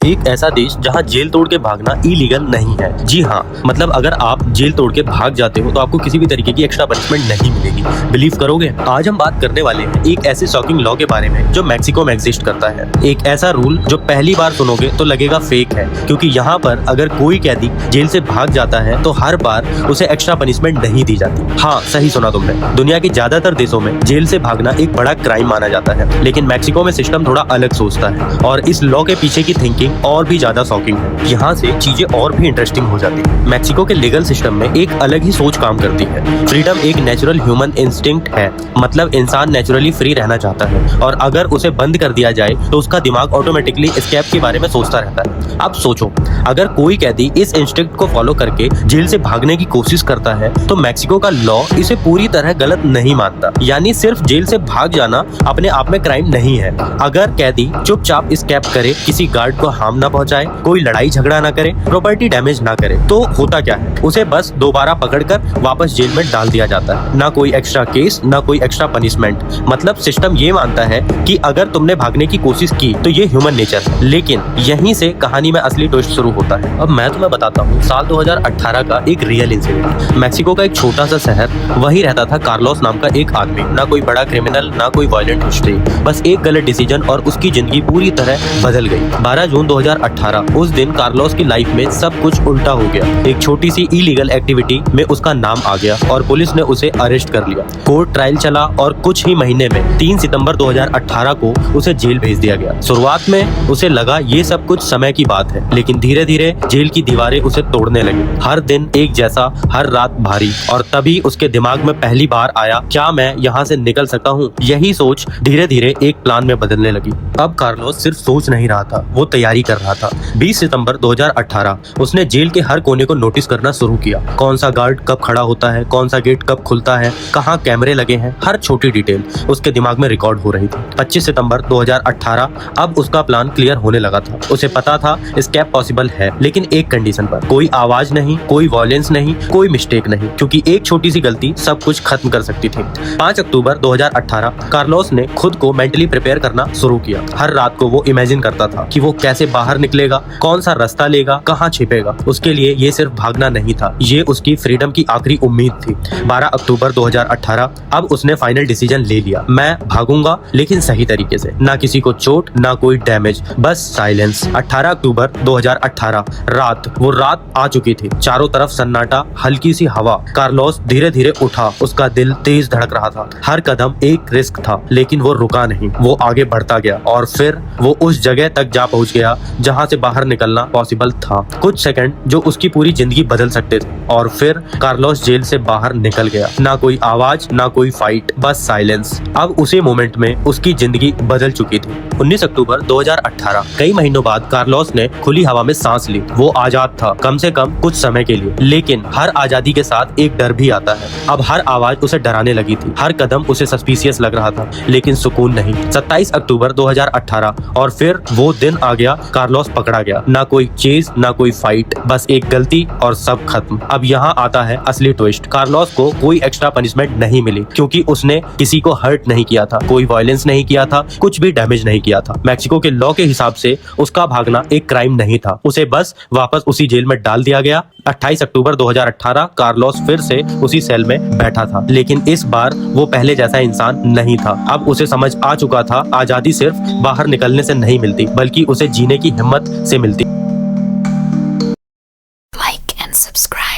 एक ऐसा देश जहां जेल तोड़ के भागना इलीगल नहीं है। जी हाँ, मतलब अगर आप जेल तोड़ के भाग जाते हो तो आपको किसी भी तरीके की एक्स्ट्रा पनिशमेंट नहीं मिलेगी। बिलीव करोगे? आज हम बात करने वाले हैं एक ऐसे शॉकिंग लॉ के बारे में जो मैक्सिको में एग्जिस्ट करता है। एक ऐसा रूल जो पहली बार सुनोगे तो लगेगा फेक है, क्योंकि यहाँ पर अगर कोई कैदी जेल से भाग जाता है तो हर बार उसे एक्स्ट्रा पनिशमेंट नहीं दी जाती। हाँ, सही सुना तुमने। दुनिया के ज्यादातर देशों में जेल से भागना एक बड़ा क्राइम माना जाता है, लेकिन मैक्सिको में सिस्टम थोड़ा अलग सोचता है और इस लॉ के पीछे की थिंकिंग और भी ज्यादा शॉकिंग है। यहाँ से चीजें और भी इंटरेस्टिंग हो जाती है। मैक्सिको के लीगल सिस्टम में एक अलग ही सोच काम करती है। फ्रीडम एक नेचुरल ह्यूमन इंस्टिंक्ट है, मतलब इंसान नेचुरली फ्री रहना चाहता है और अगर उसे बंद कर दिया जाए तो उसका दिमाग ऑटोमेटिकली एस्केप के बारे में सोचता रहता है। अब सोचो, अगर कोई कैदी इस इंस्टिंक्ट को फॉलो करके जेल से भागने की कोशिश करता है तो मैक्सिको का लॉ इसे पूरी तरह गलत नहीं मानता। यानी सिर्फ जेल से भाग जाना अपने आप में क्राइम नहीं है। अगर कैदी चुपचाप एस्केप करे, किसी गार्ड को हार्म ना पहुंचाए, कोई लड़ाई झगड़ा ना करे, प्रॉपर्टी डैमेज ना करे, तो होता क्या है, उसे बस दोबारा पकड़कर वापस जेल में डाल दिया जाता है। ना कोई एक्स्ट्रा केस, ना कोई एक्स्ट्रा पनिशमेंट। मतलब सिस्टम ये मानता है कि अगर तुमने भागने की कोशिश की तो ये ह्यूमन नेचर है। लेकिन यहीं से कहानी में असली ट्विस्ट शुरू होता है। अब मैं तुम्हें बताता हूँ साल 2018 का एक रियल इंसिडेंट। मैक्सिको का एक छोटा सा शहर, वही रहता था कार्लोस नाम का एक आदमी। ना कोई बड़ा क्रिमिनल, ना कोई वायलेंट हिस्ट्री, बस एक गलत डिसीजन और उसकी जिंदगी पूरी तरह बदल गई। 12 जून 2018 उस दिन कार्लोस की लाइफ में सब कुछ उल्टा हो गया। एक छोटी सी इलीगल एक्टिविटी में उसका नाम आ गया और पुलिस ने उसे अरेस्ट कर लिया। कोर्ट ट्रायल चला और कुछ ही महीने में 3 सितंबर 2018 को उसे जेल भेज दिया गया। शुरुआत में उसे लगा ये सब कुछ समय की बात है, लेकिन धीरे धीरे जेल की दीवारें उसे तोड़ने लगी। हर दिन एक जैसा, हर रात भारी, और तभी उसके दिमाग में पहली बार आया, क्या मैं यहाँ से निकल सकता हूँ? यही सोच धीरे धीरे एक प्लान में बदलने लगी। अब कार्लोस सिर्फ सोच नहीं रहा था, वो तैयारी कर रहा था। 20 सितंबर 2018 उसने जेल के हर कोने को नोटिस करना शुरू किया। कौन सा गार्ड कब खड़ा होता है, कौन सा गेट कब खुलता है, कहाँ कैमरे लगे हैं, हर छोटी डिटेल उसके दिमाग में रिकॉर्ड हो रही थी। 25 सितंबर 2018 अब उसका प्लान क्लियर होने लगा था। उसे पता था एस्केप पॉसिबल है, लेकिन एक कंडीशन पर। कोई आवाज नहीं, कोई वॉयलेंस नहीं, कोई मिस्टेक नहीं, क्योंकि एक छोटी सी गलती सब कुछ खत्म कर सकती थी। 5 अक्टूबर 2018 कार्लोस ने खुद को मेंटली प्रिपेयर करना शुरू किया। हर रात को वो इमेजिन करता था कि वो कैसे बाहर निकलेगा, कौन सा रास्ता लेगा, कहाँ छिपेगा। उसके लिए ये सिर्फ भागना नहीं था, ये उसकी फ्रीडम की आखिरी उम्मीद थी। 12 अक्टूबर 2018 अब उसने फाइनल डिसीजन ले लिया। मैं भागूंगा, लेकिन सही तरीके से, ना किसी को चोट, ना कोई डैमेज, बस साइलेंस। 18 अक्टूबर 2018 रात, वो रात आ चुकी थी। चारों तरफ सन्नाटा, हल्की सी हवा। कार्लोस धीरे धीरे उठा, उसका दिल तेज धड़क रहा था। हर कदम एक रिस्क था, लेकिन वो रुका नहीं, वो आगे बढ़ता गया और फिर वो उस जगह तक जा पहुंच गया जहां से बाहर निकलना पॉसिबल था। कुछ सेकंड जो उसकी पूरी जिंदगी बदल सकते थे, और फिर कार्लोस जेल से बाहर निकल गया। ना कोई आवाज, ना कोई फाइट, बस साइलेंस। अब उसी मोमेंट में उसकी जिंदगी बदल चुकी थी। 19 अक्टूबर 2018 कई महीनों बाद कार्लोस ने खुली हवा में सांस ली। वो आजाद था, कम से कम कुछ समय के लिए, लेकिन हर आजादी के साथ एक डर भी आता है। अब हर आवाज उसे डराने लगी थी, हर कदम उसे सस्पिशियस लग रहा था, लेकिन सुकून नहीं। 27 अक्टूबर 2018 और फिर वो दिन आ गया, कार्लोस पकड़ा गया। ना कोई चेज, ना कोई फाइट, बस एक गलती और सब खत्म। अब यहाँ आता है असली ट्विस्ट। कार्लोस को कोई एक्स्ट्रा पनिशमेंट नहीं मिली, क्योंकि उसने किसी को हर्ट नहीं किया था, कोई वायलेंस नहीं किया था, कुछ भी डैमेज नहीं किया था। मैक्सिको के लॉ के हिसाब से उसका भागना एक क्राइम नहीं था, उसे बस वापस उसी जेल में डाल दिया गया। 28 अक्टूबर 2018 कार्लोस फिर से उसी सेल में बैठा था, लेकिन इस बार वो पहले जैसा इंसान नहीं था। अब उसे समझ आ चुका था, आजादी सिर्फ बाहर निकलने से नहीं मिलती, बल्कि उसे जीने की हिम्मत से मिलती। Like and subscribe.